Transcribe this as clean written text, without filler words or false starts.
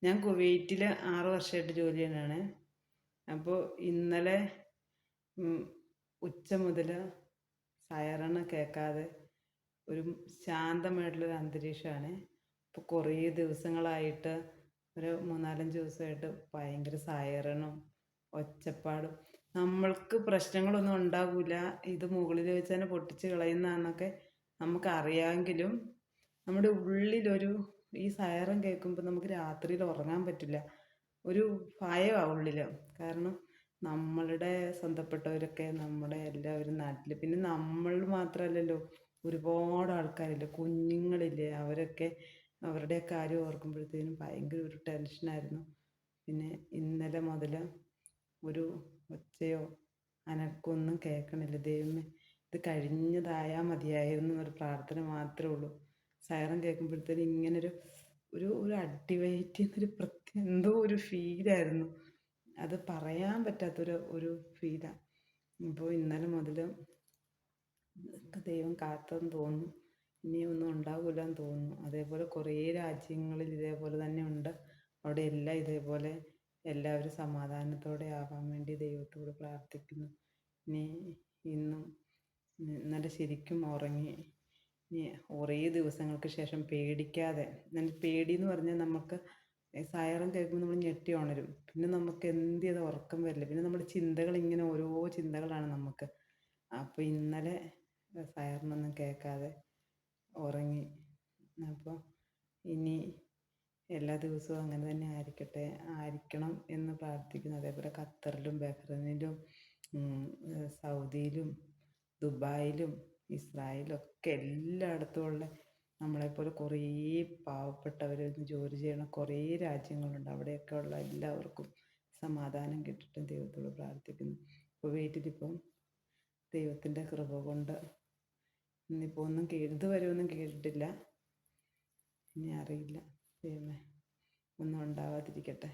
ഞാൻ കുവൈറ്റിൽ 6 വർഷമായിട്ട് ജോലി ചെയ്യുന്നതാണ്. അപ്പോൾ ഇന്നലെ ഉച്ച മുതൽ സൈറൺ കേൾക്കാതെ ഒരു ശാന്തമായിട്ടുള്ളൊരു അന്തരീക്ഷമാണ്. ഇപ്പോൾ കുറേ ദിവസങ്ങളായിട്ട് ഒരു 3-4 ദിവസമായിട്ട് ഭയങ്കര സൈറണും ഒച്ചപ്പാടും. നമ്മൾക്ക് പ്രശ്നങ്ങളൊന്നും ഉണ്ടാകില്ല, ഇത് മുകളിൽ വെച്ച് തന്നെ പൊട്ടിച്ച് കളയുന്നതാണെന്നൊക്കെ നമുക്കറിയാമെങ്കിലും നമ്മുടെ ഉള്ളിലൊരു ഈ സൈറൺ കേൾക്കുമ്പോൾ നമുക്ക് രാത്രിയിൽ ഉറങ്ങാൻ പറ്റില്ല. ഒരു ഭയമാണ് ഉള്ളിൽ. കാരണം നമ്മളുടെ സ്വന്തപ്പെട്ടവരൊക്കെ നമ്മുടെ എല്ലാവരും നാട്ടിൽ, പിന്നെ നമ്മൾ മാത്രമല്ലല്ലോ, ഒരുപാട് ആൾക്കാരില്ലേ, കുഞ്ഞുങ്ങളില്ലേ, അവരൊക്കെ അവരുടെ കാര്യം ഓർക്കുമ്പോഴത്തേനും ഭയങ്കര ഒരു ടെൻഷനായിരുന്നു. പിന്നെ ഇന്നലെ മുതൽ ഒരു ഒച്ചയോ അനക്കമൊന്നും കേൾക്കണില്ല. ദൈവമേ, ഇത് കഴിഞ്ഞതായാൽ മതിയായിരുന്നു എന്നൊരു പ്രാർത്ഥന മാത്രമേ ഉള്ളൂ. സൈറൺ കേൾക്കുമ്പോഴത്തേനും ഇങ്ങനൊരു ഒരു ഒരു അടിവയറ്റിൽ എന്തോ ഒരു ഫീലായിരുന്നു. അത് പറയാൻ പറ്റാത്തൊരു ഫീലാണ്. ഇപ്പോൾ ഇന്നലെ മുതൽ ദൈവം കാത്തെന്ന് തോന്നുന്നു. ഇനിയൊന്നും ഉണ്ടാകില്ലെന്ന് തോന്നുന്നു. അതേപോലെ കുറേ രാജ്യങ്ങളിൽ ഇതേപോലെ തന്നെ ഉണ്ട്. അവിടെ എല്ലാം ഇതേപോലെ എല്ലാവരും സമാധാനത്തോടെ ആവാൻ വേണ്ടി ദൈവത്തോട് പ്രാർത്ഥിക്കുന്നു. ഇന്നും ഇന്നലെ ശരിക്കും ഉറങ്ങി. കുറേ ദിവസങ്ങൾക്ക് ശേഷം പേടിക്കാതെ, പേടിയെന്ന് പറഞ്ഞാൽ നമുക്ക് സൈറൺ കേൾക്കുമ്പോൾ നമ്മൾ ഞെട്ടി ഉണരും. പിന്നെ നമുക്ക് എന്ത് ചെയ്താൽ ഉറക്കം വരില്ല. പിന്നെ നമ്മുടെ ചിന്തകൾ ഇങ്ങനെ ഓരോ ചിന്തകളാണ് നമുക്ക്. അപ്പോൾ ഇന്നലെ സൈറണൊന്നും കേൾക്കാതെ ഉറങ്ങി. അപ്പോൾ ഇനി എല്ലാ ദിവസവും അങ്ങനെ തന്നെ ആയിരിക്കണം എന്ന് പ്രാർത്ഥിക്കുന്നു. അതേപോലെ ഖത്തറിലും ബഹ്റൈനിലും സൗദിയിലും ദുബായിലും ഇസ്രായേലും ഒക്കെ എല്ലായിടത്തും ഉള്ള നമ്മളെപ്പോലെ കുറേ പാവപ്പെട്ടവർ ജോലി ചെയ്യണ കുറേ രാജ്യങ്ങളുണ്ട്. അവിടെയൊക്കെ ഉള്ള എല്ലാവർക്കും സമാധാനം കിട്ടട്ടെ ദൈവത്തോട് പ്രാർത്ഥിക്കുന്നു. ഇപ്പോൾ വീട്ടിലിപ്പം ദൈവത്തിൻ്റെ കൃപ കൊണ്ട് ഇന്നിപ്പോൾ ഇതുവരെ ഒന്നും കേട്ടിട്ടില്ല. ഇനി അറിയില്ല. ദൈവമേ, ഒന്നും ഉണ്ടാവാതിരിക്കട്ടെ.